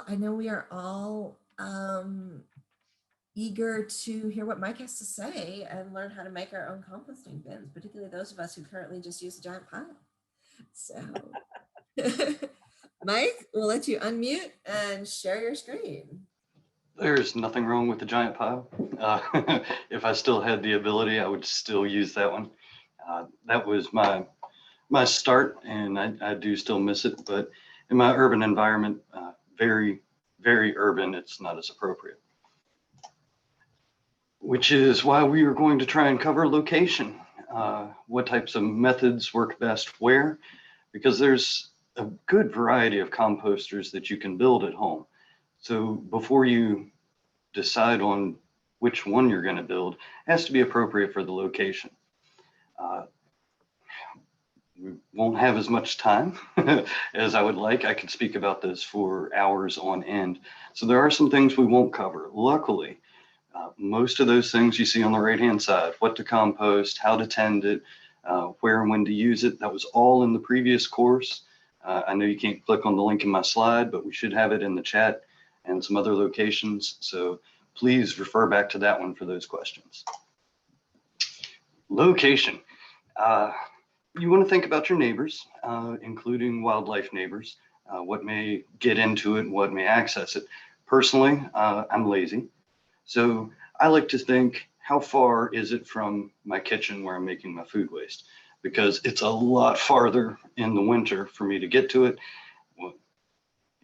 I know we are all eager to hear what Mike has to say and learn how to make our own composting bins, particularly those of us who currently just use a giant pile. So, Mike, we'll let you unmute and share your screen. There's nothing wrong with the giant pile. If I still had the ability, I would still use that one. That was my start, and I do still miss it. But in my urban environment, very, very urban, it's not as appropriate. Which is why we are going to try and cover location. What types of methods work best where, because there's a good variety of composters that you can build at home. So before you decide on which one you're going to build, it has to be appropriate for the location. We won't have as much time as I would like. I could speak about this for hours on end. So there are some things we won't cover. Luckily, most of those things you see on the right-hand side, what to compost, how to tend it, where and when to use it, that was all in the previous course. I know you can't click on the link in my slide, but we should have it in the chat and some other locations. So please refer back to that one for those questions. Location. You want to think about your neighbors, including wildlife neighbors, what may get into it, what may access it. Personally, I'm lazy. So I like to think, how far is it from my kitchen where I'm making my food waste? Because it's a lot farther in the winter for me to get to it, well,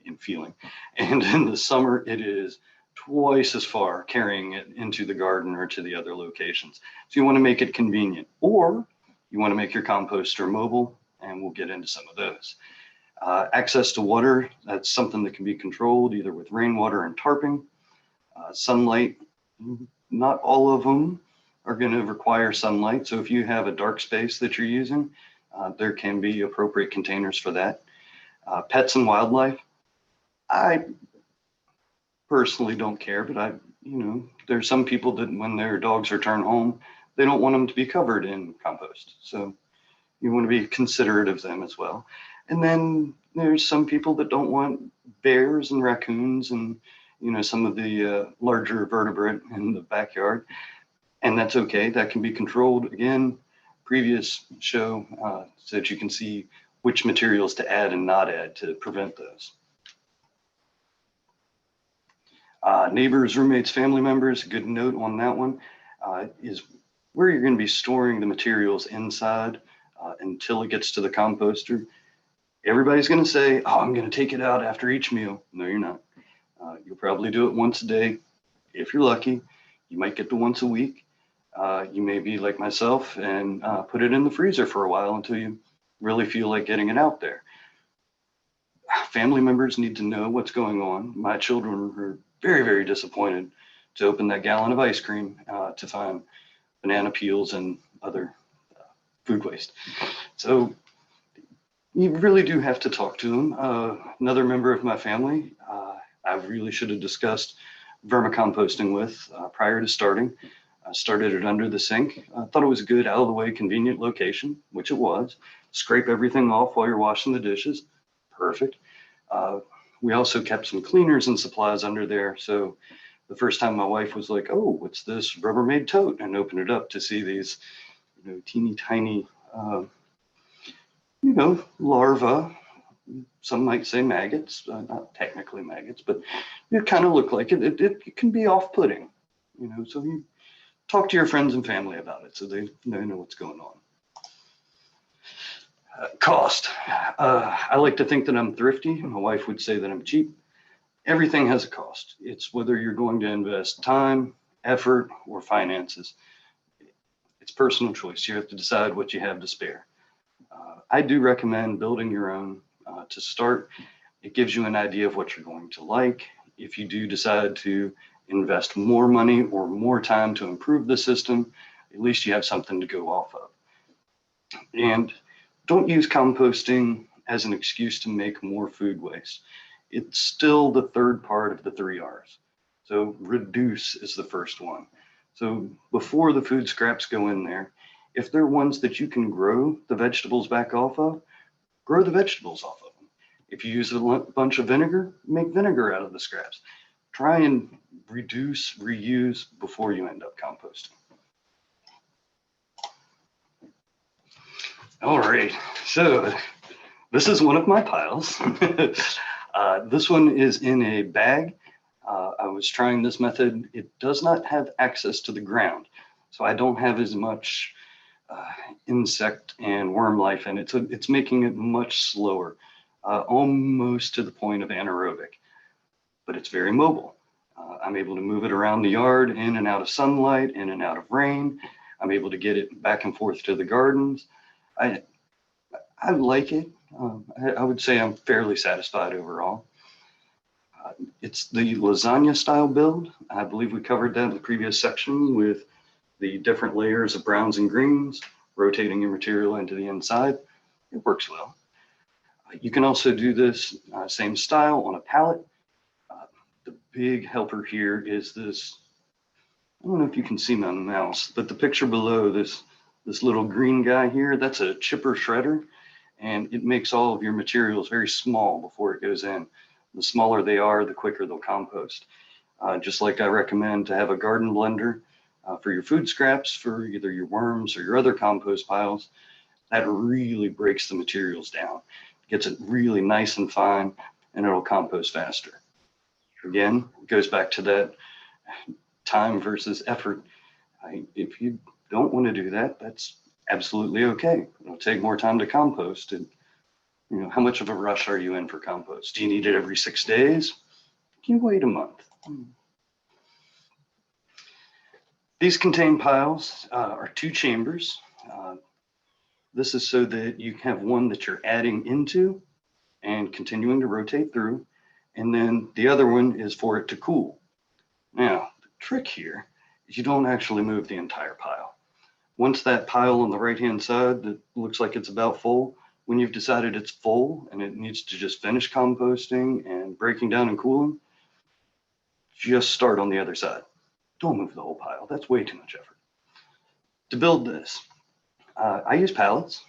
in feeling. And in the summer, it is twice as far carrying it into the garden or to the other locations. So you want to make it convenient, or you want to make your composter mobile, and we'll get into some of those. Access to water, that's something that can be controlled either with rainwater and tarping. Sunlight, not all of them are going to require sunlight. So if you have a dark space that you're using, there can be appropriate containers for that. Pets and wildlife, I personally don't care, but there's some people that when their dogs return home, they don't want them to be covered in compost. So you want to be considerate of them as well. And then there's some people that don't want bears and raccoons and some of the larger vertebrate in the backyard. And that's okay. That can be controlled. Again, previous show so that you can see which materials to add and not add to prevent those. Neighbors, roommates, family members, a good note on that one is where you're going to be storing the materials inside until it gets to the composter. Everybody's going to say, oh, I'm going to take it out after each meal. No, you're not. You'll probably do it once a day. If you're lucky, you might get to once a week. You may be like myself and put it in the freezer for a while until you really feel like getting it out there. Family members need to know what's going on. My children were very, very disappointed to open that gallon of ice cream to find banana peels and other food waste. So you really do have to talk to them. Another member of my family, I really should have discussed vermicomposting with prior to starting. I started it under the sink. I thought it was a good, out of the way, convenient location, which it was. Scrape everything off while you're washing the dishes. Perfect. We also kept some cleaners and supplies under there. So the first time my wife was like, oh, what's this Rubbermaid tote? And opened it up to see these, teeny tiny, larvae. Some might say maggots, not technically maggots, but it kind of look like it. It can be off-putting, so you talk to your friends and family about it so they know what's going on. Cost. I like to think that I'm thrifty. My wife would say that I'm cheap. Everything has a cost. It's whether you're going to invest time, effort, or finances. It's personal choice. You have to decide what you have to spare. I do recommend building your own to start. It gives you an idea of what you're going to like. If you do decide to invest more money or more time to improve the system, at least you have something to go off of. And don't use composting as an excuse to make more food waste. It's still the third part of the 3 R's. So reduce is the first one. So before the food scraps go in there, if they're ones that you can grow the vegetables back off of, grow the vegetables off of them. If you use a bunch of vinegar, make vinegar out of the scraps. Try and reduce, reuse before you end up composting. All right, so this is one of my piles. This one is in a bag. I was trying this method. It does not have access to the ground, so I don't have as much insect and worm life in it. So it's making it much slower, almost to the point of anaerobic, but it's very mobile. I'm able to move it around the yard, in and out of sunlight, in and out of rain. I'm able to get it back and forth to the gardens. I like it. I would say I'm fairly satisfied overall. It's the lasagna style build. I believe we covered that in the previous section with the different layers of browns and greens, rotating your material into the inside. It works well. You can also do this same style on a pallet. The big helper here is this. I don't know if you can see my mouse, but the picture below, this little green guy here, that's a chipper shredder, and it makes all of your materials very small before it goes in. The smaller they are, the quicker they'll compost. Just like I recommend to have a garden blender for your food scraps, for either your worms or your other compost piles, that really breaks the materials down, gets it really nice and fine, and it'll compost faster. Again, it goes back to that time versus effort. If you don't want to do that, that's absolutely okay. It'll take more time to compost. And, you know, how much of a rush are you in for compost? Do you need it every 6 days? Can you wait a month? These contain piles are 2 chambers. This is so that you have one that you're adding into and continuing to rotate through. And then the other one is for it to cool. Now, the trick here is you don't actually move the entire pile. Once that pile on the right-hand side that looks like it's about full, when you've decided it's full and it needs to just finish composting and breaking down and cooling, just start on the other side. Don't move the whole pile. That's way too much effort. To build this, I use pallets.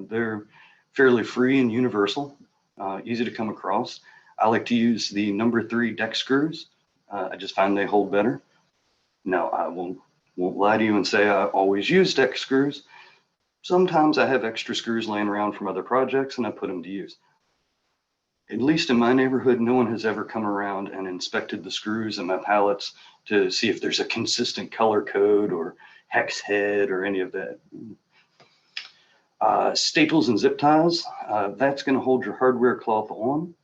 They're fairly free and universal, easy to come across. I like to use the number 3 deck screws. I just find they hold better. Now, I won't lie to you and say I always use deck screws. Sometimes I have extra screws laying around from other projects and I put them to use. At least in my neighborhood, no one has ever come around and inspected the screws in my pallets to see if there's a consistent color code or hex head or any of that. Staples and zip ties, that's going to hold your hardware cloth on.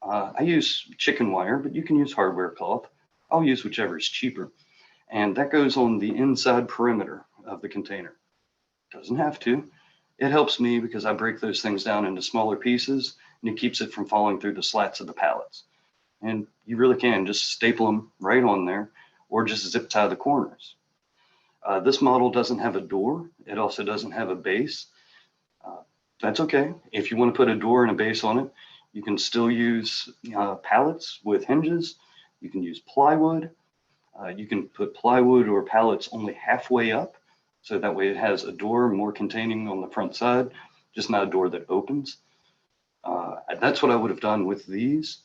I use chicken wire, but you can use hardware cloth. I'll use whichever is cheaper. And that goes on the inside perimeter of the container. Doesn't have to. It helps me because I break those things down into smaller pieces and it keeps it from falling through the slats of the pallets. And you really can just staple them right on there or just zip tie the corners. This model doesn't have a door. It also doesn't have a base. That's okay. If you want to put a door and a base on it, you can still use pallets with hinges. You can use plywood. You can put plywood or pallets only halfway up. So that way it has a door more containing on the front side, just not a door that opens. That's what I would have done with these.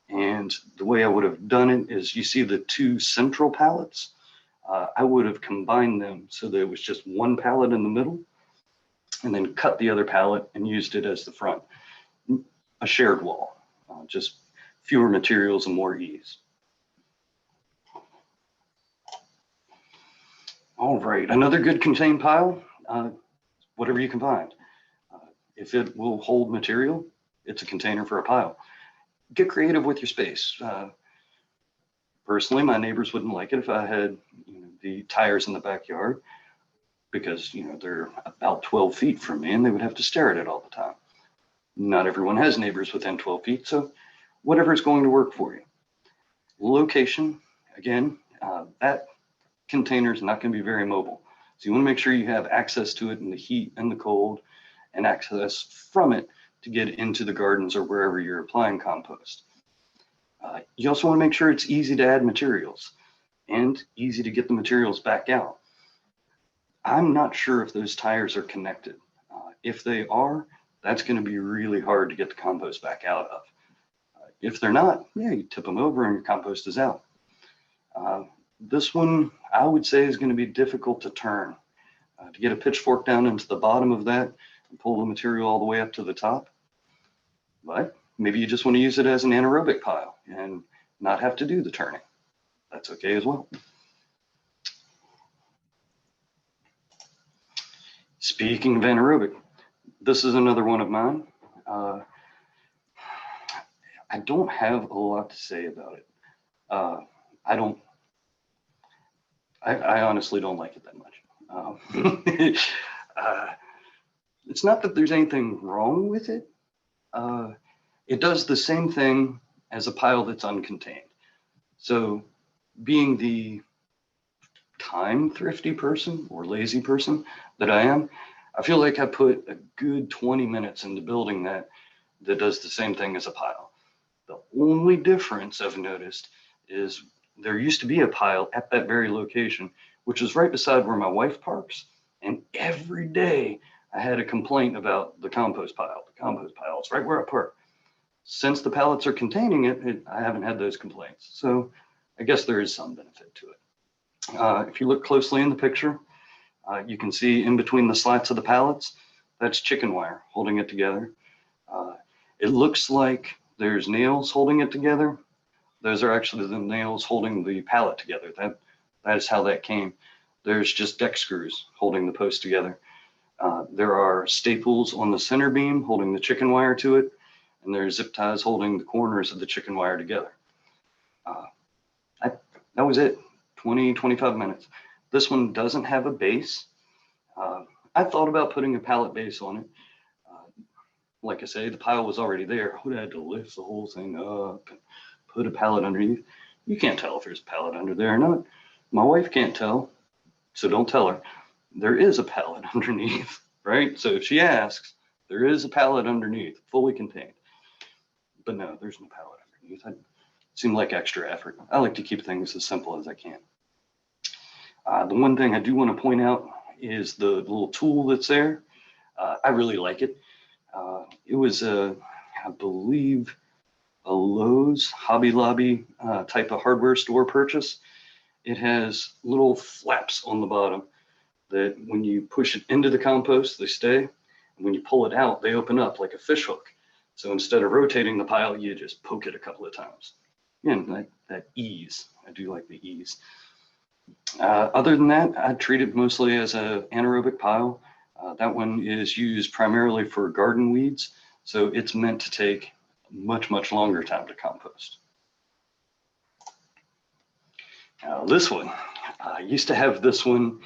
And the way I would have done it is you see the 2 central pallets. I would have combined them so that it was just one pallet in the middle and then cut the other pallet and used it as the front. A shared wall, just fewer materials and more ease. All right, another good contained pile, whatever you can find. If it will hold material, it's a container for a pile. Get creative with your space. Personally, my neighbors wouldn't like it if I had the tires in the backyard because they're about 12 feet from me and they would have to stare at it all the time. Not everyone has neighbors within 12 feet, so whatever is going to work for you. Location, again, that container is not going to be very mobile. So you want to make sure you have access to it in the heat and the cold and access from it to get into the gardens or wherever you're applying compost. You also want to make sure it's easy to add materials and easy to get the materials back out. I'm not sure if those tires are connected. If they are, that's going to be really hard to get the compost back out of. If they're not, yeah, you tip them over and your compost is out. This one, I would say, is going to be difficult to turn. To get a pitchfork down into the bottom of that and pull the material all the way up to the top. But maybe you just want to use it as an anaerobic pile and not have to do the turning. That's okay as well. Speaking of anaerobic, this is another one of mine. I don't have a lot to say about it. I honestly don't like it that much. It's not that there's anything wrong with it. It does the same thing as a pile that's uncontained. So being the time thrifty person or lazy person that I am, I feel like I put a good 20 minutes into building that does the same thing as a pile. The only difference I've noticed is there used to be a pile at that very location, which is right beside where my wife parks. And every day I had a complaint about the compost pile. The compost pile is right where I park. Since the pallets are containing it, I haven't had those complaints. So I guess there is some benefit to it. If you look closely in the picture, you can see in between the slats of the pallets, that's chicken wire holding it together. It looks like there's nails holding it together. Those are actually the nails holding the pallet together. That is how that came. There's just deck screws holding the post together. There are staples on the center beam holding the chicken wire to it, and there's zip ties holding the corners of the chicken wire together. That was it, 20, 25 minutes. This one doesn't have a base. I thought about putting a pallet base on it. Like I say, the pile was already there. I would have had to lift the whole thing up and put a pallet underneath. You can't tell if there's a pallet under there or not. My wife can't tell, so don't tell her. There is a pallet underneath, right? So if she asks, there is a pallet underneath, fully contained. But no, there's no pallet underneath. It seemed like extra effort. I like to keep things as simple as I can. The one thing I do want to point out is the little tool that's there. I really like it. It was, I believe, a Lowe's, Hobby Lobby type of hardware store purchase. It has little flaps on the bottom that when you push it into the compost, they stay. And when you pull it out, they open up like a fish hook. So instead of rotating the pile, you just poke it a couple of times. And that ease, I do like the ease. Other than that, I treat it mostly as an anaerobic pile. That one is used primarily for garden weeds. So it's meant to take much, much longer time to compost. Now this one, I used to have this one,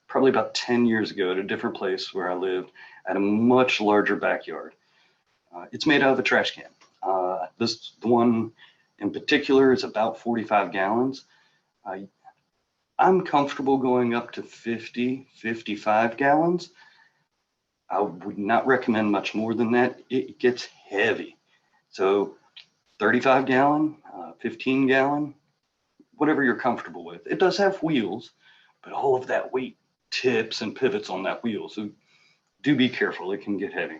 probably about 10 years ago at a different place where I lived at a much larger backyard. It's made out of a trash can. The one in particular is about 45 gallons. I'm comfortable going up to 50, 55 gallons. I would not recommend much more than that. It gets heavy. So 35 gallon, 15 gallon, whatever you're comfortable with. It does have wheels, but all of that weight tips and pivots on that wheel. So do be careful, it can get heavy.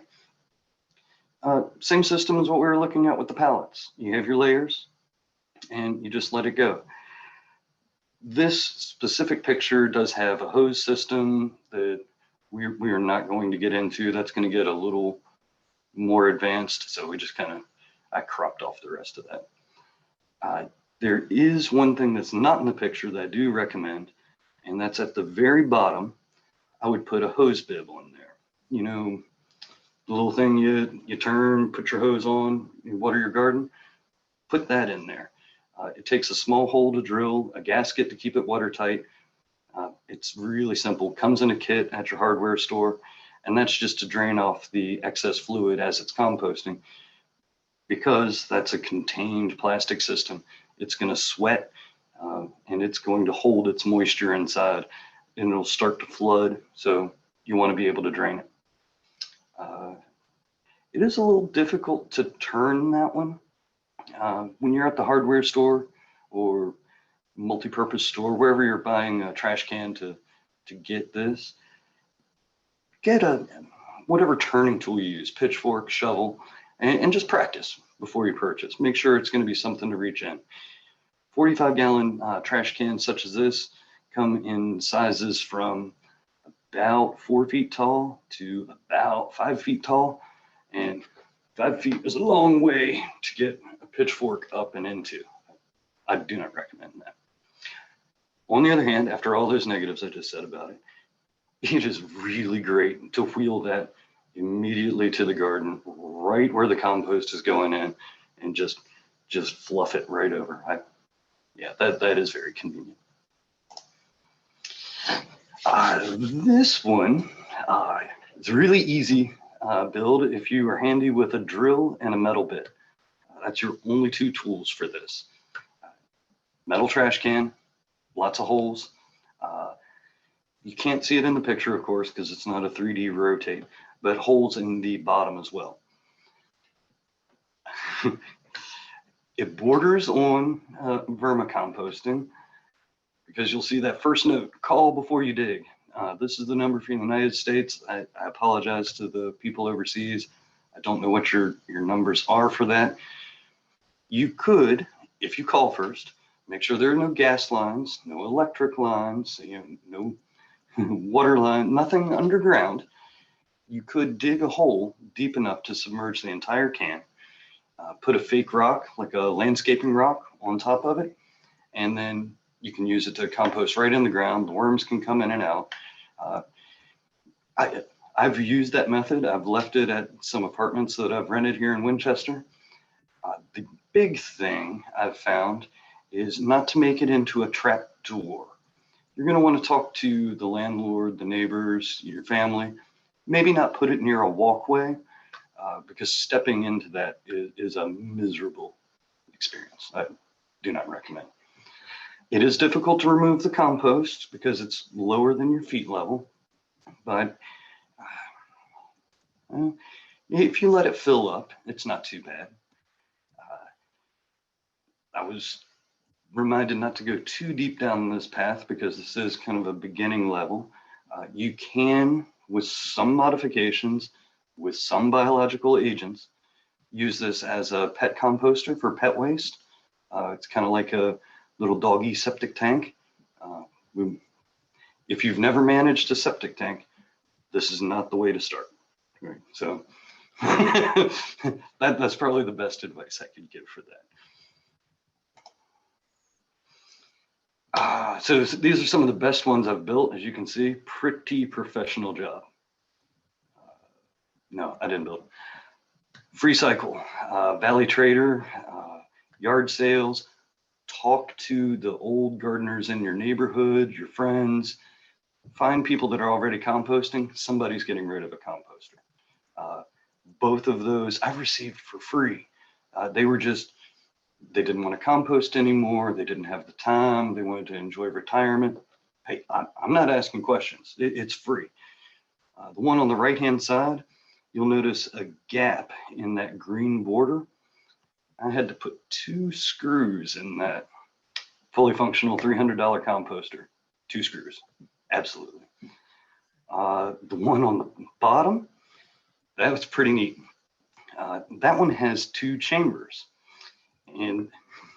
Same system as what we were looking at with the pallets. You have your layers and you just let it go. This specific picture does have a hose system that we are not going to get into. That's going to get a little more advanced. So we just I cropped off the rest of that. There is one thing that's not in the picture that I do recommend, and that's at the very bottom. I would put a hose bib on there. You know, the little thing you turn, put your hose on, you water your garden, put that in there. It takes a small hole to drill, a gasket to keep it watertight. It's really simple. Comes in a kit at your hardware store, and that's just to drain off the excess fluid as it's composting. Because that's a contained plastic system, it's going to sweat and it's going to hold its moisture inside, and it'll start to flood. So you want to be able to drain it. It is a little difficult to turn that one. When you're at the hardware store or multi-purpose store, wherever you're buying a trash can to get this, get a whatever turning tool you use, pitchfork, shovel, and just practice before you purchase. Make sure it's going to be something to reach in. 45-gallon trash cans such as this come in sizes from about 4 feet tall to about 5 feet tall. And 5 feet is a long way to get a pitchfork up and into. I do not recommend that. On the other hand, after all those negatives I just said about it, it is really great to wheel that immediately to the garden, right where the compost is going in, and just fluff it right over. Yeah, that is very convenient. This one, it's really easy build if you are handy with a drill and a metal bit. That's your only two tools for this. Metal trash can, lots of holes. You can't see it in the picture, of course, because it's not a 3D rotate, but holes in the bottom as well. It borders on vermicomposting, because you'll see that first note, call before you dig. This is the number for the United States. I apologize to the people overseas. I don't know what your numbers are for that. You could, if you call first, make sure there are no gas lines, no electric lines, no water line, nothing underground. You could dig a hole deep enough to submerge the entire can, put a fake rock, like a landscaping rock, on top of it, and then you can use it to compost right in the ground. The worms can come in and out. I've used that method. I've left it at some apartments that I've rented here in Winchester. The big thing I've found is not to make it into a trap door. You're going to want to talk to the landlord, the neighbors, your family. Maybe not put it near a walkway, because stepping into that is a miserable experience. I do not recommend. It is difficult to remove the compost because it's lower than your feet level, but if you let it fill up, it's not too bad. I was reminded not to go too deep down this path because this is kind of a beginning level. You can, with some modifications, with some biological agents, use this as a pet composter for pet waste. It's kind of like a little doggy septic tank. If you've never managed a septic tank, this is not the way to start. Right? So that's probably the best advice I could give for that. So these are some of the best ones I've built. As you can see, pretty professional job. No, I didn't build it. Free cycle, Valley Trader, yard sales. Talk to the old gardeners in your neighborhood, your friends. Find people that are already composting. Somebody's getting rid of a composter. Both of those I've received for free. They didn't want to compost anymore. They didn't have the time. They wanted to enjoy retirement. Hey, I'm not asking questions. It's free. The one on the right-hand side, you'll notice a gap in that green border. I had to put 2 screws in that fully functional $300 composter. 2 screws, absolutely. The one on the bottom, that was pretty neat. That one has 2 chambers. And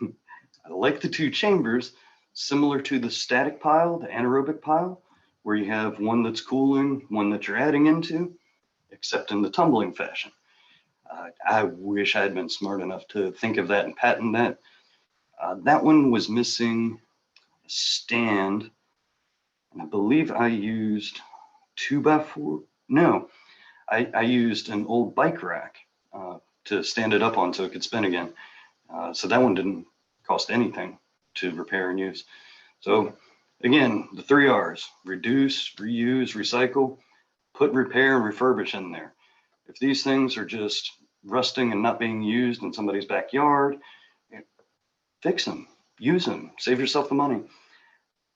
I like the 2 chambers, similar to the static pile, the anaerobic pile, where you have one that's cooling, one that you're adding into, except in the tumbling fashion. I wish I had been smart enough to think of that and patent that. That one was missing a stand, and I believe I used 2x4. No, I used an old bike rack to stand it up on so it could spin again. So that one didn't cost anything to repair and use. So again, the 3 R's: reduce, reuse, recycle, put repair and refurbish in there. If these things are just rusting and not being used in somebody's backyard, fix them, use them, save yourself the money.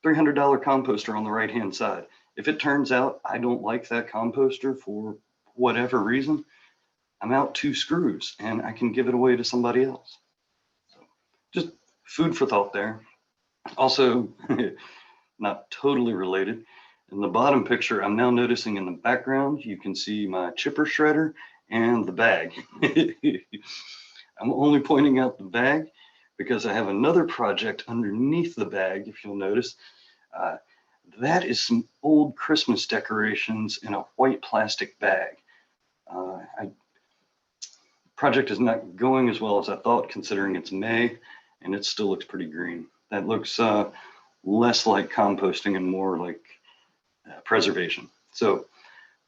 $300 composter on the right-hand side. If it turns out I don't like that composter for whatever reason, I'm out 2 screws and I can give it away to somebody else. So just food for thought there. Also, not totally related, In the bottom picture, I'm now noticing in the background, you can see my chipper shredder and the bag. I'm only pointing out the bag because I have another project underneath the bag, if you'll notice. That is some old Christmas decorations in a white plastic bag. Project is not going as well as I thought, considering it's May, and it still looks pretty green. That looks less like composting and more like preservation. So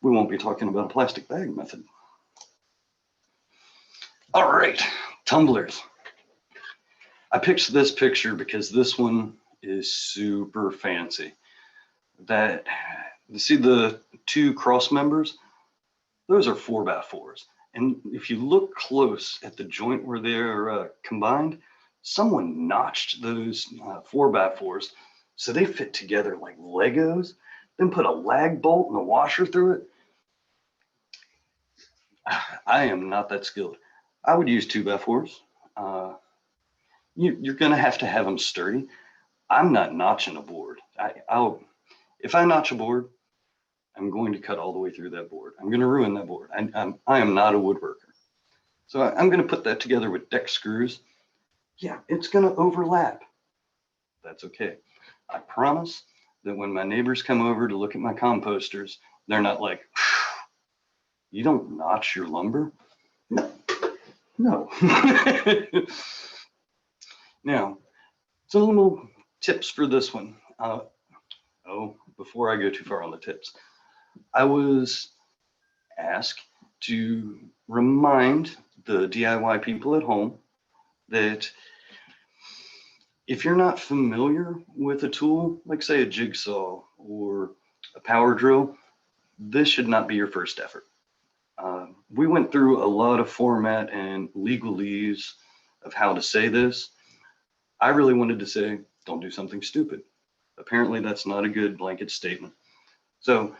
we won't be talking about a plastic bag method. All right, tumblers. I picked this picture because this one is super fancy. That, you see the two cross members? Those are 4x4s. And if you look close at the joint where they're combined, someone notched those 4x4s so they fit together like Legos, then put a lag bolt and a washer through it. I am not that skilled. I would use 2x4s. You're going to have them sturdy. I'm not notching a board. If I notch a board, I'm going to cut all the way through that board. I'm going to ruin that board. I am not a woodworker. So I'm going to put that together with deck screws. Yeah, it's going to overlap. That's okay. I promise that when my neighbors come over to look at my composters, they're not like, you don't notch your lumber? No. Now, some little tips for this one. Before I go too far on the tips, I was asked to remind the DIY people at home that if you're not familiar with a tool, like say a jigsaw or a power drill, this should not be your first effort. We went through a lot of format and legalese of how to say this. I really wanted to say, don't do something stupid. Apparently that's not a good blanket statement. So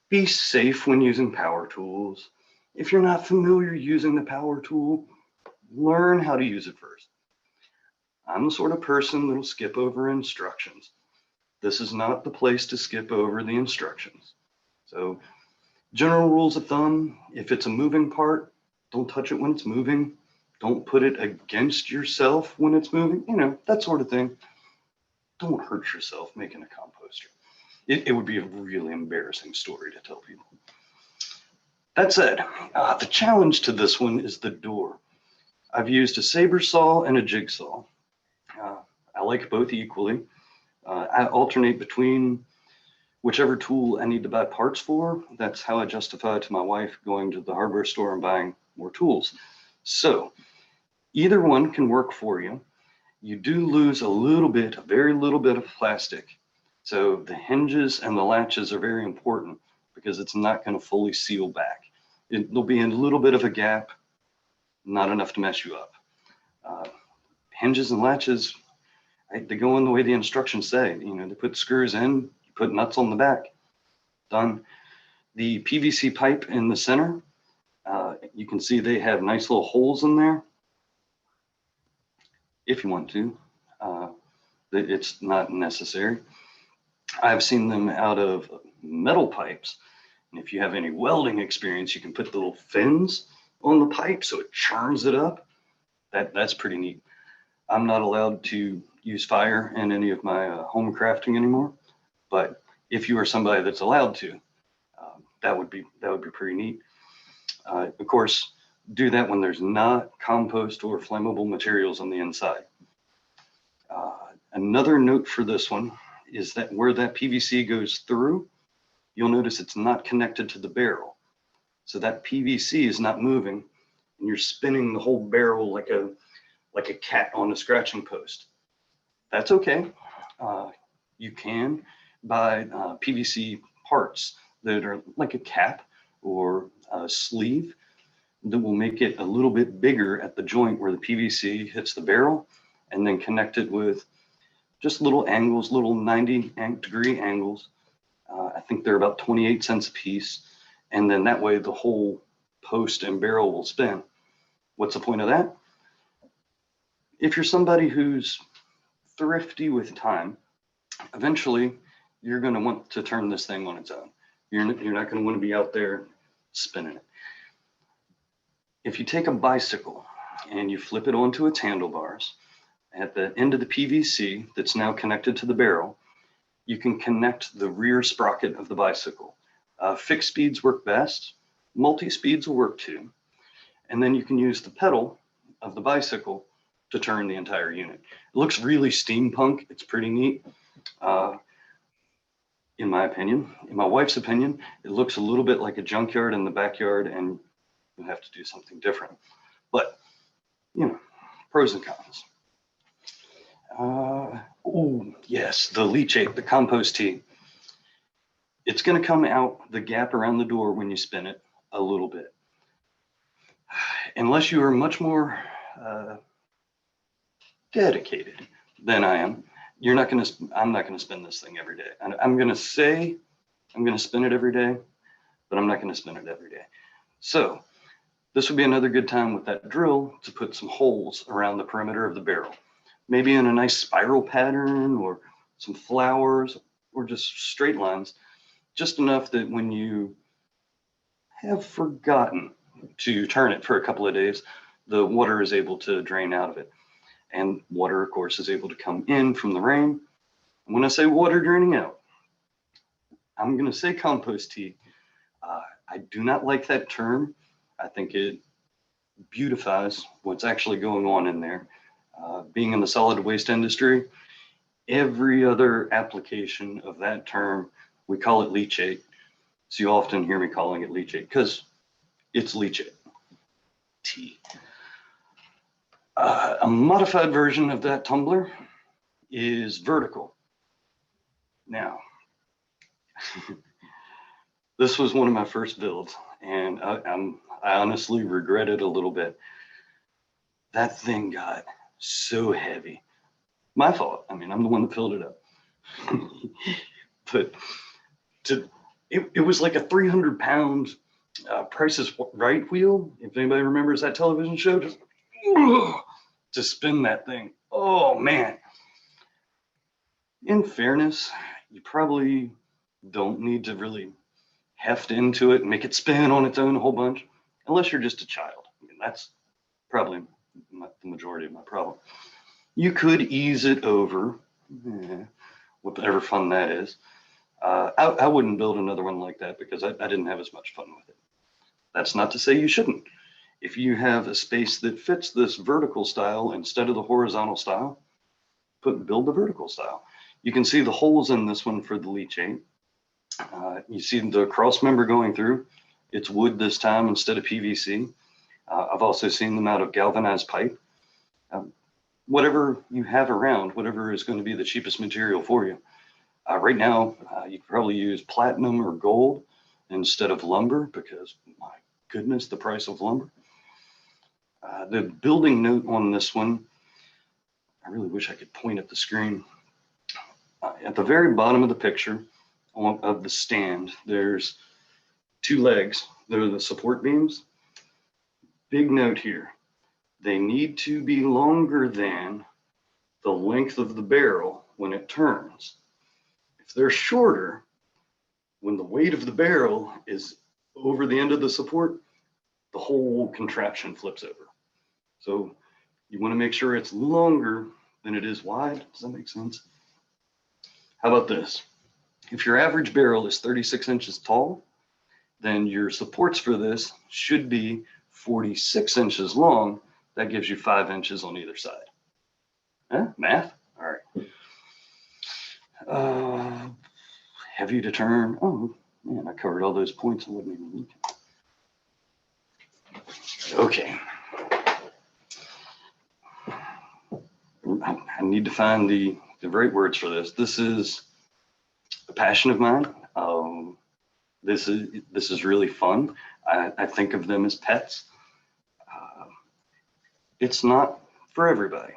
be safe when using power tools. If you're not familiar using the power tool, learn how to use it first. I'm the sort of person that'll skip over instructions. This is not the place to skip over the instructions. So general rules of thumb, if it's a moving part, don't touch it when it's moving. Don't put it against yourself when it's moving, that sort of thing. Don't hurt yourself making a composter. It would be a really embarrassing story to tell people. That said, the challenge to this one is the door. I've used a saber saw and a jigsaw. I like both equally. I alternate between whichever tool I need to buy parts for. That's how I justify to my wife going to the hardware store and buying more tools. So either one can work for you. You do lose a very little bit of plastic. So the hinges and the latches are very important because it's not going to fully seal back. There'll be a little bit of a gap, not enough to mess you up. Hinges and latches, they go in the way the instructions say. They put screws in, you put nuts on the back, done. The PVC pipe in the center, you can see they have nice little holes in there. If you want to, it's not necessary. I've seen them out of metal pipes. And if you have any welding experience, you can put the little fins on the pipe so it churns it up. That's pretty neat. I'm not allowed to use fire in any of my home crafting anymore, but if you are somebody that's allowed to, that would be pretty neat. Of course, do that when there's not compost or flammable materials on the inside. Another note for this one is that where that PVC goes through, you'll notice it's not connected to the barrel. So that PVC is not moving, and you're spinning the whole barrel like a cat on a scratching post. That's okay. You can buy PVC parts that are like a cap or a sleeve that will make it a little bit bigger at the joint where the PVC hits the barrel, and then connect it with just little angles, little 90-degree angles. I think they're about 28 cents a piece. And then that way the whole post and barrel will spin. What's the point of that? If you're somebody who's thrifty with time, eventually you're going to want to turn this thing on its own. You're not going to want to be out there spinning it. If you take a bicycle and you flip it onto its handlebars, at the end of the PVC that's now connected to the barrel, you can connect the rear sprocket of the bicycle. Fixed speeds work best. Multi-speeds will work too. And then you can use the pedal of the bicycle to turn the entire unit. It looks really steampunk. It's pretty neat. In my opinion, in my wife's opinion, it looks a little bit like a junkyard in the backyard, and you'll have to do something different. But, you know, pros and cons. Oh, yes, the Leachate, the Compost Tea. It's going to come out the gap around the door when you spin it a little bit. Unless you are much more dedicated than I am, I'm not going to spin this thing every day. And I'm going to say I'm going to spin it every day, but I'm not going to spin it every day. So this would be another good time with that drill to put some holes around the perimeter of the barrel, maybe in a nice spiral pattern or some flowers or just straight lines, just enough that when you have forgotten to turn it for a couple of days, the water is able to drain out of it. And water, of course, is able to come in from the rain. And when I say water draining out, I'm going to say compost tea. I do not like that term. I think it beautifies what's actually going on in there. Being in the solid waste industry, every other application of that term, we call it leachate. So you often hear me calling it leachate because it's leachate tea. A modified version of that tumbler is vertical. Now, this was one of my first builds, and I honestly regret it a little bit. That thing got so heavy. My fault. I mean, I'm the one that filled it up. But it was like a 300-pound Price is Right wheel. If anybody remembers that television show, just to spin that thing. Oh man. In fairness, you probably don't need to really heft into it and make it spin on its own a whole bunch, unless you're just a child. I mean, that's probably the majority of my problem. You could ease it over, whatever fun that is. I wouldn't build another one like that because I didn't have as much fun with it. That's not to say you shouldn't. If you have a space that fits this vertical style instead of the horizontal style, build the vertical style. You can see the holes in this one for the leachate. You see the cross member going through. It's wood this time instead of PVC. I've also seen them out of galvanized pipe. Whatever you have around, whatever is going to be the cheapest material for you. Right now, you can probably use platinum or gold instead of lumber because, my goodness, the price of lumber. The building note on this one, I really wish I could point at the screen. At the very bottom of the picture of the stand, there's two legs. They're the support beams. Big note here. They need to be longer than the length of the barrel when it turns. If they're shorter, when the weight of the barrel is over the end of the support, the whole contraption flips over. So you want to make sure it's longer than it is wide. Does that make sense? How about this? If your average barrel is 36 inches tall, then your supports for this should be 46 inches long. That gives you 5 inches on either side. Math? All right. Heavy to turn. Oh, man, I covered all those points. I wasn't even looking. Okay. I need to find the right words for this. This is a passion of mine. This is really fun. I think of them as pets. It's not for everybody.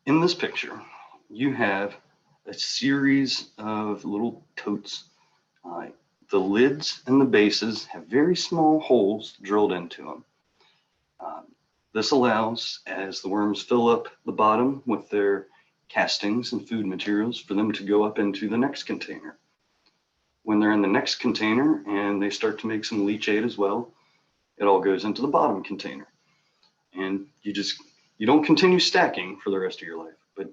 In this picture, you have a series of little totes. The lids and the bases have very small holes drilled into them. This allows, as the worms fill up the bottom with their castings and food materials for them to go up into the next container. When they're in the next container and they start to make some leachate as well, it all goes into the bottom container. And you don't continue stacking for the rest of your life, but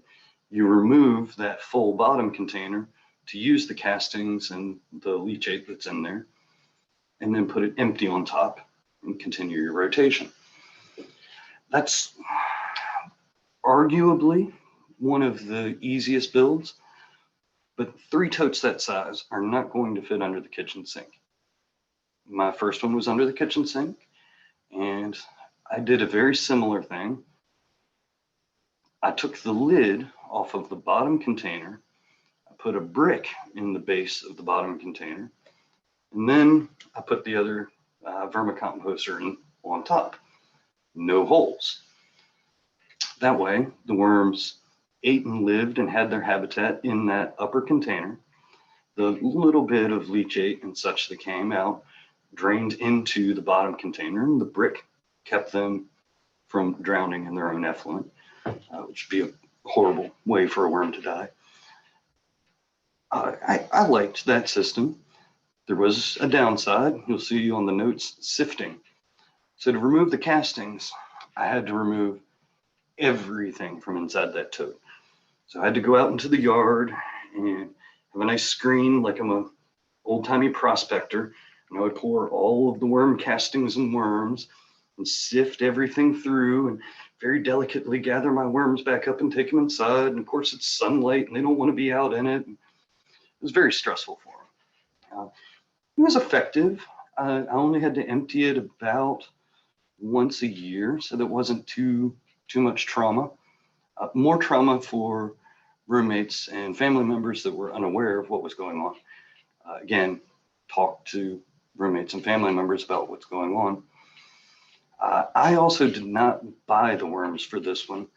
you remove that full bottom container to use the castings and the leachate that's in there, and then put it empty on top and continue your rotation. That's arguably one of the easiest builds, but 3 totes that size are not going to fit under the kitchen sink. My first one was under the kitchen sink, and I did a very similar thing. I took the lid off of the bottom container, I put a brick in the base of the bottom container, and then I put the other vermicomposter on top. No holes. That way, the worms ate and lived and had their habitat in that upper container. The little bit of leachate and such that came out drained into the bottom container, and the brick kept them from drowning in their own effluent, which would be a horrible way for a worm to die. I liked that system. There was a downside. You'll see on the notes, sifting. So to remove the castings, I had to remove everything from inside that tote. So I had to go out into the yard and have a nice screen like I'm a old-timey prospector, and I would pour all of the worm castings and worms and sift everything through and very delicately gather my worms back up and take them inside. And of course it's sunlight and they don't want to be out in it. It was very stressful for them. It was effective. I only had to empty it about once a year, so that wasn't too much trauma. More trauma for roommates and family members that were unaware of what was going on. Again, talk to roommates and family members about what's going on. I also did not buy the worms for this one.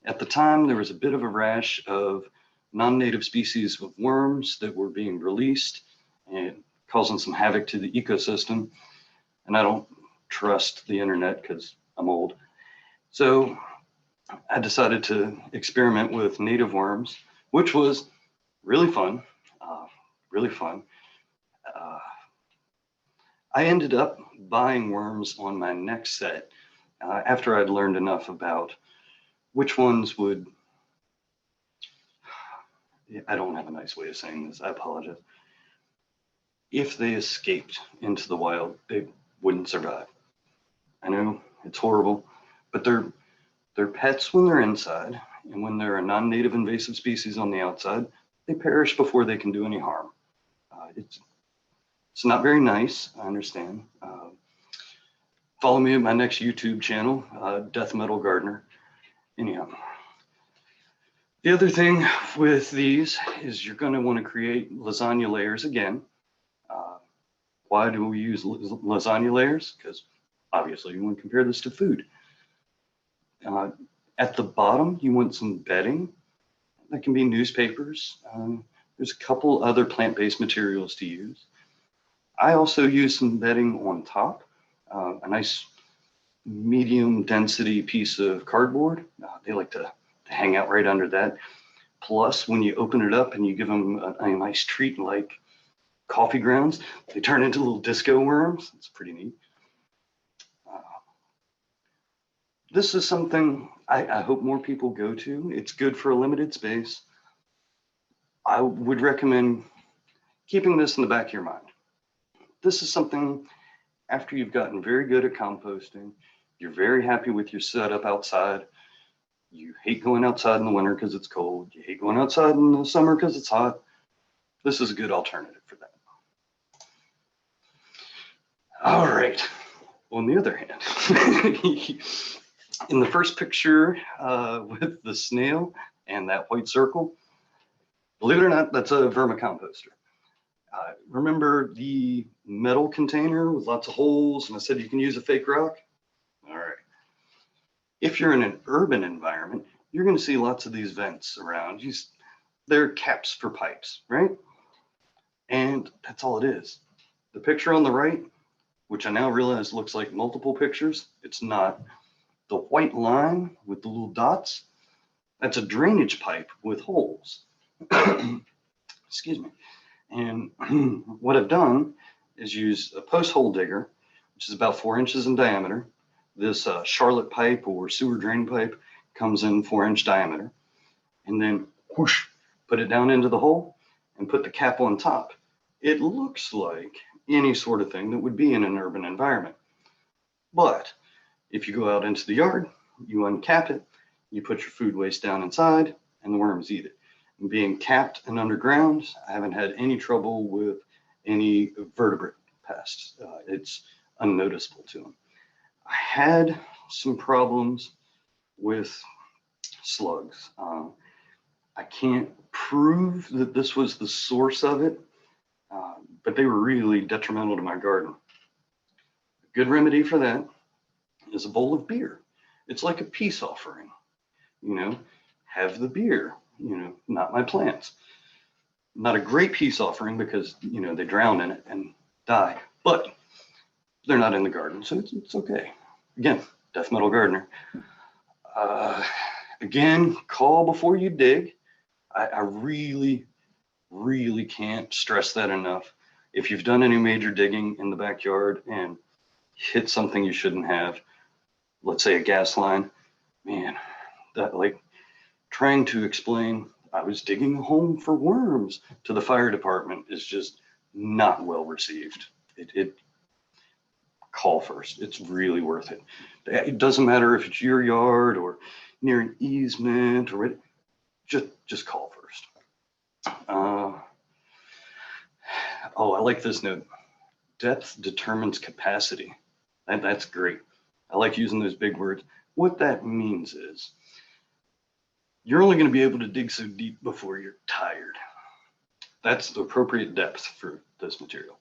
At the time, there was a bit of a rash of non-native species of worms that were being released and causing some havoc to the ecosystem. And I don't trust the internet because I'm old. So I decided to experiment with native worms, which was really fun, really fun. I ended up buying worms on my next set after I'd learned enough about which ones would, I don't have a nice way of saying this, I apologize. If they escaped into the wild, they wouldn't survive. I know it's horrible, but they're pets when they're inside, and when they're a non-native invasive species on the outside, they perish before they can do any harm. It's not very nice, I understand. Follow me at my next YouTube channel, Death Metal Gardener. Anyhow, the other thing with these is you're going to want to create lasagna layers again. Why do we use lasagna layers? Because obviously you want to compare this to food. At the bottom, you want some bedding. That can be newspapers. There's a couple other plant-based materials to use. I also use some bedding on top, a nice medium density piece of cardboard. They like to hang out right under that. Plus, when you open it up and you give them a nice treat like coffee grounds, they turn into little disco worms. It's pretty neat. This is something I hope more people go to. It's good for a limited space. I would recommend keeping this in the back of your mind. This is something after you've gotten very good at composting, you're very happy with your setup outside. You hate going outside in the winter because it's cold. You hate going outside in the summer because it's hot. This is a good alternative for that. All right. On the other hand, in the first picture with the snail and that white circle, believe it or not, that's a vermicomposter. Remember the metal container with lots of holes, and I said you can use a fake rock? All right. If you're in an urban environment, you're going to see lots of these vents around. They're caps for pipes, right? And that's all it is. The picture on the right, which I now realize looks like multiple pictures, it's not. The white line with the little dots, That's a drainage pipe with holes. Excuse me. And what I've done is use a post hole digger, which is about 4 inches in diameter. This Charlotte pipe or sewer drain pipe comes in 4-inch diameter. And then whoosh, put it down into the hole and put the cap on top. It looks like any sort of thing that would be in an urban environment. But if you go out into the yard, you uncap it, you put your food waste down inside, and the worms eat it. And being capped and underground, I haven't had any trouble with any vertebrate pests. It's unnoticeable to them. I had some problems with slugs. I can't prove that this was the source of it, but they were really detrimental to my garden. A good remedy for that is a bowl of beer. It's like a peace offering, you know, have the beer, you know, not my plants. Not a great peace offering because, you know, they drown in it and die, but they're not in the garden, so it's okay. Again, death metal gardener. Again, call before you dig. I really, really can't stress that enough. If you've done any major digging in the backyard and hit something you shouldn't have, let's say a gas line, man, that, like, trying to explain I was digging a home for worms to the fire department is just not well received. It call first. It's really worth it. It doesn't matter if it's your yard or near an easement or just call first. Oh, I like this note. Depth determines capacity. That's great. I like using those big words. What that means is you're only going to be able to dig so deep before you're tired. That's the appropriate depth for this material.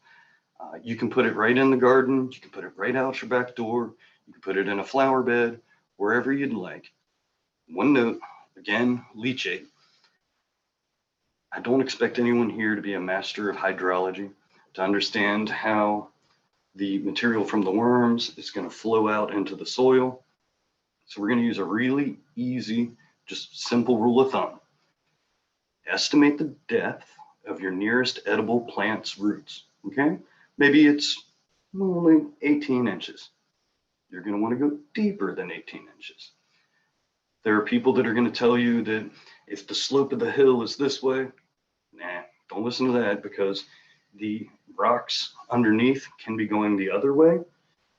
You can put it right in the garden. You can put it right out your back door. You can put it in a flower bed, wherever you'd like. One note, again, leachate. I don't expect anyone here to be a master of hydrology to understand how the material from the worms is going to flow out into the soil. So we're going to use a really easy, just simple rule of thumb. Estimate the depth of your nearest edible plant's roots, okay? Maybe it's only 18 inches. You're going to want to go deeper than 18 inches. There are people that are going to tell you that if the slope of the hill is this way, nah, don't listen to that, because the rocks underneath can be going the other way,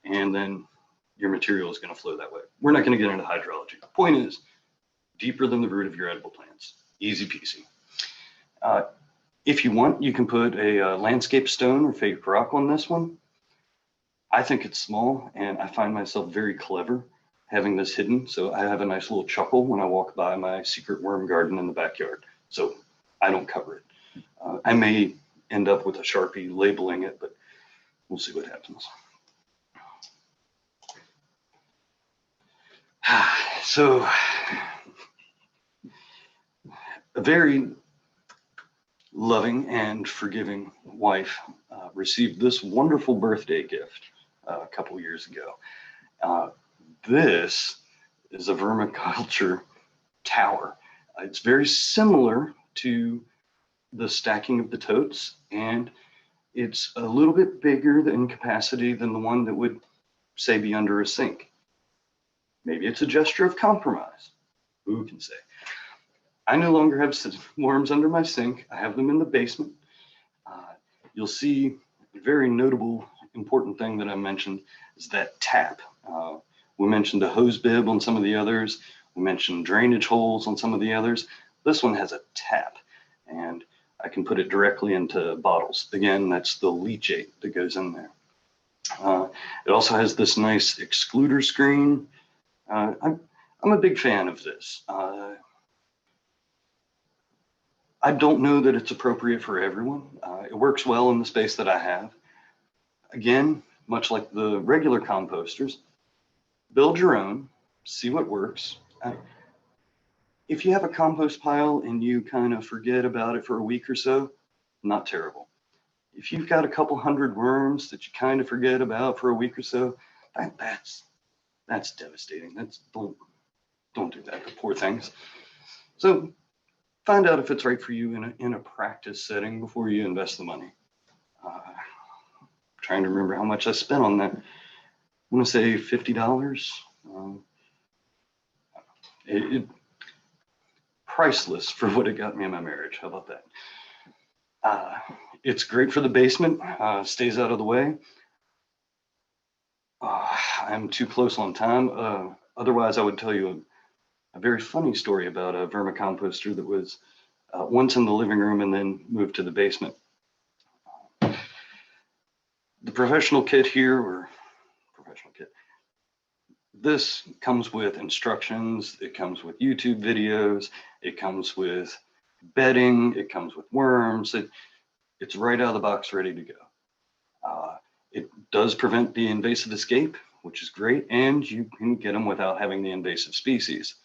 and then your material is going to flow that way. We're not going to get into hydrology. The point is, deeper than the root of your edible plants. Easy peasy. If you want, you can put a landscape stone or fake rock on this one. I think it's small, and I find myself very clever having this hidden. So I have a nice little chuckle when I walk by my secret worm garden in the backyard. So I don't cover it. I may end up with a Sharpie labeling it, but we'll see what happens. So a very loving and forgiving wife received this wonderful birthday gift a couple years ago. This is a vermiculture tower. It's very similar to the stacking of the totes, and it's a little bit bigger in capacity than the one that would, say, be under a sink. Maybe it's a gesture of compromise. Who can say? I no longer have worms under my sink. I have them in the basement. You'll see a very notable, important thing that I mentioned is that tap. We mentioned a hose bib on some of the others. We mentioned drainage holes on some of the others. This one has a tap, and I can put it directly into bottles. Again, that's the leachate that goes in there. It also has this nice excluder screen. I'm a big fan of this. I don't know that it's appropriate for everyone. It works well in the space that I have. Again, much like the regular composters, build your own, see what works. If you have a compost pile and you kind of forget about it for a week or so, not terrible. If you've got a couple hundred worms that you kind of forget about for a week or so, that's devastating. Don't do that, the poor things. So find out if it's right for you in a practice setting before you invest the money. Trying to remember how much I spent on that. I want to say $50. Priceless for what it got me in my marriage. How about that? It's great for the basement, stays out of the way. I'm too close on time. Otherwise, I would tell you a very funny story about a vermicomposter that was once in the living room and then moved to the basement. The professional kit here, or professional kit, this comes with instructions. It comes with YouTube videos. It comes with bedding. It comes with worms. It's right out of the box, ready to go. It does prevent the invasive escape, which is great, and you can get them without having the invasive species.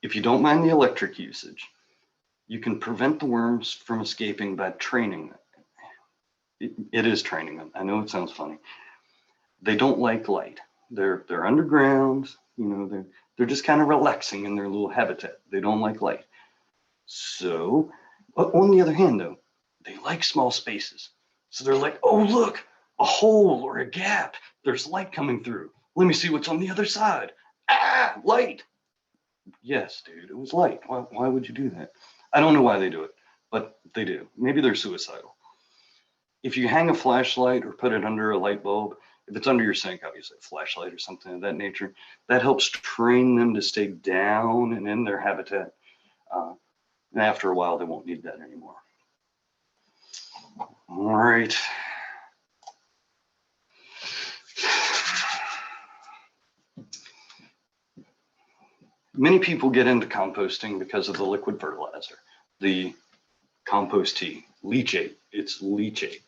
If you don't mind the electric usage, you can prevent the worms from escaping by training them. It is training them. I know it sounds funny. They don't like light. They're underground. You know, they're just kind of relaxing in their little habitat. They don't like light. So, on the other hand, though, they like small spaces. So they're like, oh, look, a hole or a gap. There's light coming through. Let me see what's on the other side. Ah, light. Yes, dude, it was light. Why would you do that? I don't know why they do it, but they do. Maybe they're suicidal. If you hang a flashlight or put it under a light bulb, if it's under your sink, obviously a flashlight or something of that nature, that helps train them to stay down and in their habitat. And after a while, they won't need that anymore. All right. Many people get into composting because of the liquid fertilizer, the compost tea, leachate. It's leachate.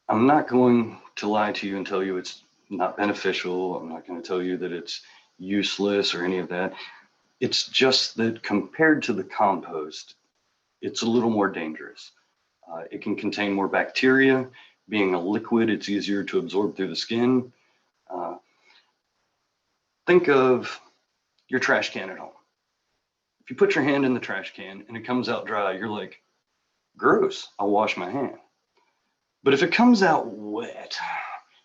I'm not going to lie to you and tell you it's not beneficial. I'm not going to tell you that it's useless or any of that. It's just that compared to the compost, it's a little more dangerous. It can contain more bacteria. Being a liquid, it's easier to absorb through the skin. Think of your trash can at home. If you put your hand in the trash can and it comes out dry, you're like, gross, I'll wash my hand. But if it comes out wet,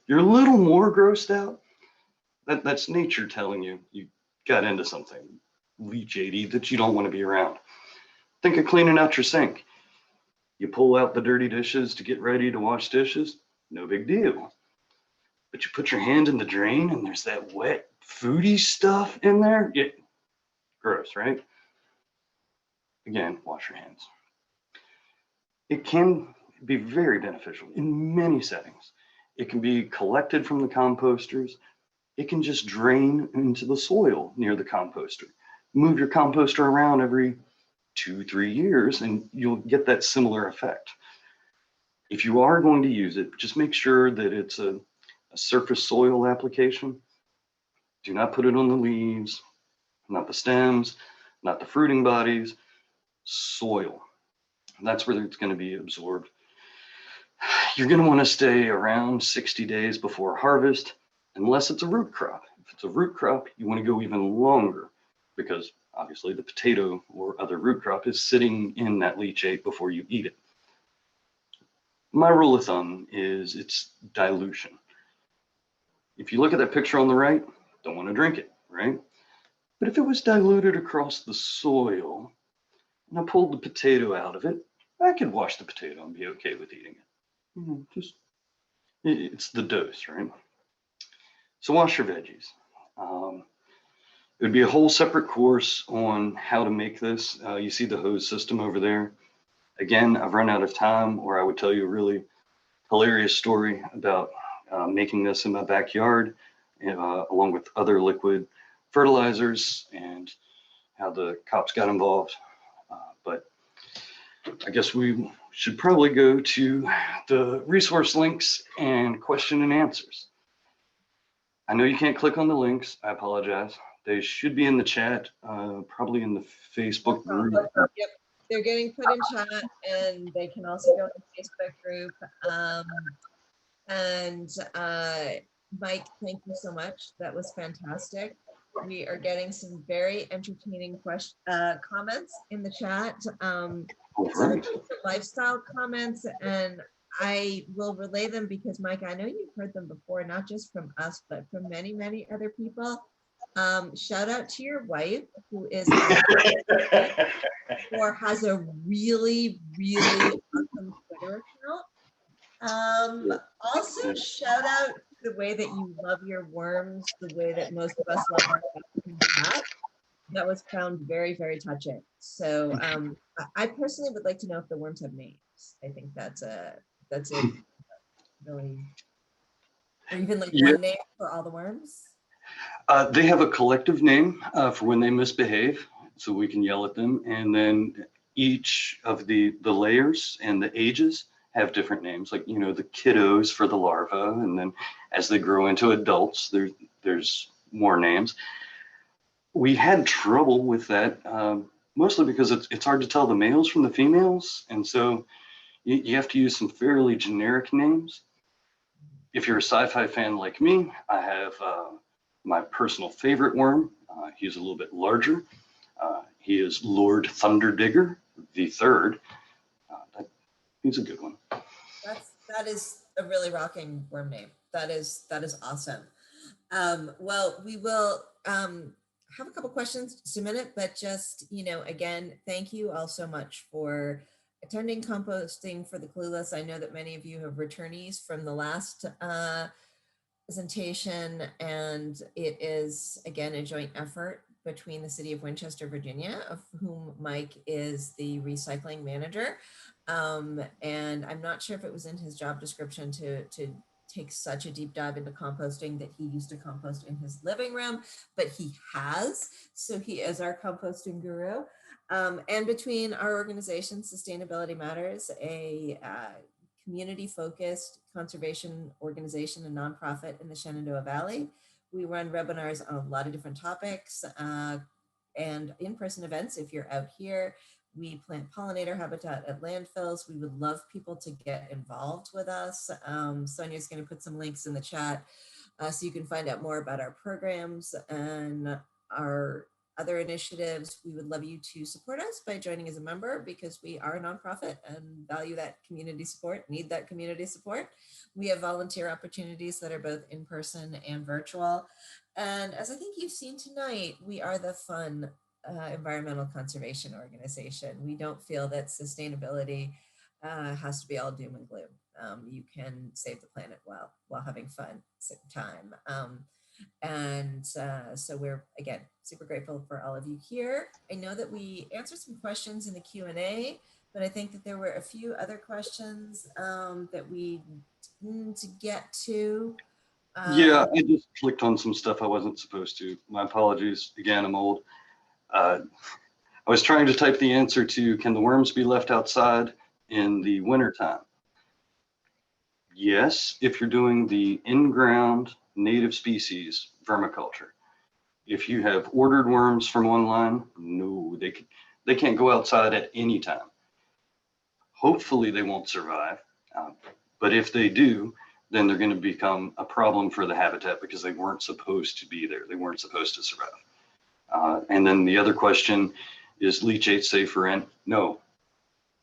you're a little more grossed out. That's nature telling you you got into something leachate that you don't want to be around. Think of cleaning out your sink. You pull out the dirty dishes to get ready to wash dishes, no big deal. But you put your hand in the drain and there's that wet, foody stuff in there. Gross, right? Again, wash your hands. It can be very beneficial in many settings. It can be collected from the composters. It can just drain into the soil near the composter. Move your composter around every 2-3 years and you'll get that similar effect. If you are going to use it, just make sure that it's a surface soil application. Do not put it on the leaves, not the stems, not the fruiting bodies, soil. That's where it's going to be absorbed. You're going to want to stay around 60 days before harvest, unless it's a root crop. If it's a root crop, you want to go even longer because obviously the potato or other root crop is sitting in that leachate before you eat it. My rule of thumb is it's dilution. If you look at that picture on the right, don't want to drink it, right? But if it was diluted across the soil and I pulled the potato out of it, I could wash the potato and be okay with eating it. It's the dose, right? So wash your veggies. It would be a whole separate course on how to make this. You see the hose system over there. Again, I've run out of time, or I would tell you a really hilarious story about making this in my backyard, along with other liquid fertilizers and how the cops got involved. But I guess we should probably go to the resource links and question and answers. I know you can't click on the links. I apologize. They should be in the chat, probably in the Facebook group. Yep, they're getting put in chat, and they can also go in the Facebook group. Mike, thank you so much. That was fantastic. We are getting some very entertaining comments in the chat. All Some right. lifestyle comments, and I will relay them because, Mike, I know you've heard them before, not just from us, but from many, many other people. Shout out to your wife, who is or has a really, really awesome Twitter account. Also, shout out to the way that you love your worms, the way that most of us love our cats. That was found very, very touching. So I personally would like to know if the worms have names. I think that's a really, or even like Yeah, one name for all the worms. they have a collective name for when they misbehave, so we can yell at them. And then each of the layers and the ages have different names, like, the kiddos for the larva. And then as they grow into adults, there's more names. We had trouble with that, mostly because it's hard to tell the males from the females. And so you have to use some fairly generic names. If you're a sci-fi fan like me, I have my personal favorite worm. He's a little bit larger. He is Lord Thunderdigger the Third. He's a good one. That is a really rocking worm name. That is awesome. Well, we will have a couple questions just a minute, but just, again, thank you all so much for attending Composting for the Clueless. I know that many of you have returnees from the last presentation, and it is, again, a joint effort between the city of Winchester, Virginia, of whom Mike is the recycling manager. And I'm not sure if it was in his job description to take such a deep dive into composting that he used to compost in his living room, but he has. So he is our composting guru. And between our organization, Sustainability Matters, a community-focused conservation organization and nonprofit in the Shenandoah Valley, we run webinars on a lot of different topics and in-person events. If you're out here, we plant pollinator habitat at landfills. We would love people to get involved with us. Sonia's going to put some links in the chat so you can find out more about our programs and our other initiatives. We would love you to support us by joining as a member, because we are a nonprofit and value that community support, need that community support. We have volunteer opportunities that are both in person and virtual. And as I think you've seen tonight, we are the fun environmental conservation organization. We don't feel that sustainability has to be all doom and gloom. You can save the planet while having fun at the time. So we're, again, super grateful for all of you here. I know that we answered some questions in the Q&A, but I think that there were a few other questions that we need to get to. Yeah, I just clicked on some stuff I wasn't supposed to. My apologies. Again, I'm old. I was trying to type the answer to, can the worms be left outside in the wintertime? Yes, if you're doing the in-ground native species vermiculture. If you have ordered worms from online, no, they can't go outside at any time. Hopefully they won't survive, but if they do, then they're going to become a problem for the habitat because they weren't supposed to be there. They weren't supposed to survive. And then the other question is, leachate safe for N? No.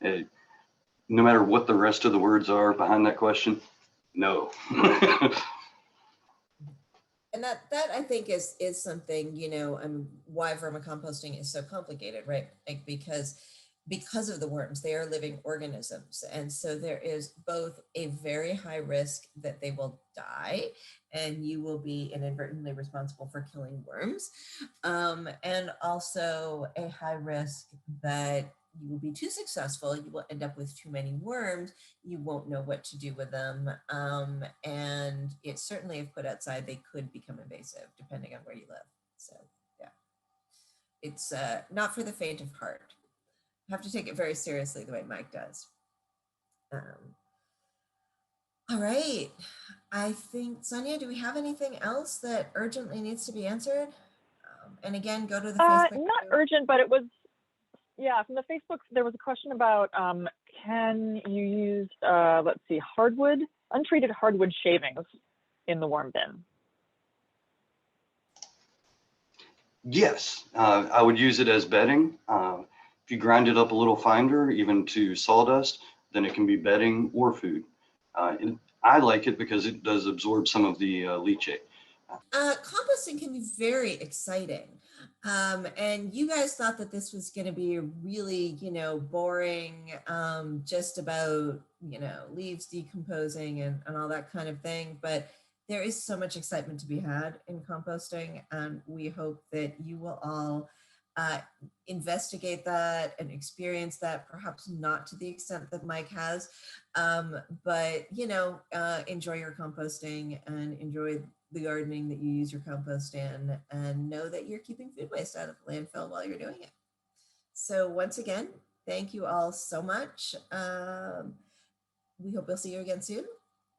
No matter what the rest of the words are behind that question, no. And that I think is something, why vermicomposting is so complicated, right? Like because of the worms, they are living organisms. And so there is both a very high risk that they will die and you will be inadvertently responsible for killing worms. And also a high risk that you will be too successful, you will end up with too many worms, you won't know what to do with them. And it certainly, if put outside, they could become invasive depending on where you live. So yeah, it's not for the faint of heart. Have to take it very seriously the way Mike does. All right. I think, Sonia, do we have anything else that urgently needs to be answered? And again, go to the Facebook. Not urgent, but it was, yeah, from the Facebook, there was a question about, can you use, let's see, untreated hardwood shavings in the warm bin? Yes, I would use it as bedding. If you grind it up a little finer, even to sawdust, then it can be bedding or food. And I like it because it does absorb some of the leachate. Composting can be very exciting. And you guys thought that this was going to be really, boring, just about, leaves decomposing and all that kind of thing. But there is so much excitement to be had in composting. And we hope that you will all investigate that and experience that, perhaps not to the extent that Mike has, but, enjoy your composting and enjoy the gardening that you use your compost in, and know that you're keeping food waste out of the landfill while you're doing it. So once again, thank you all so much. We hope we'll see you again soon,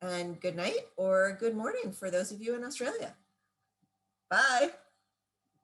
and good night or good morning for those of you in Australia. Bye.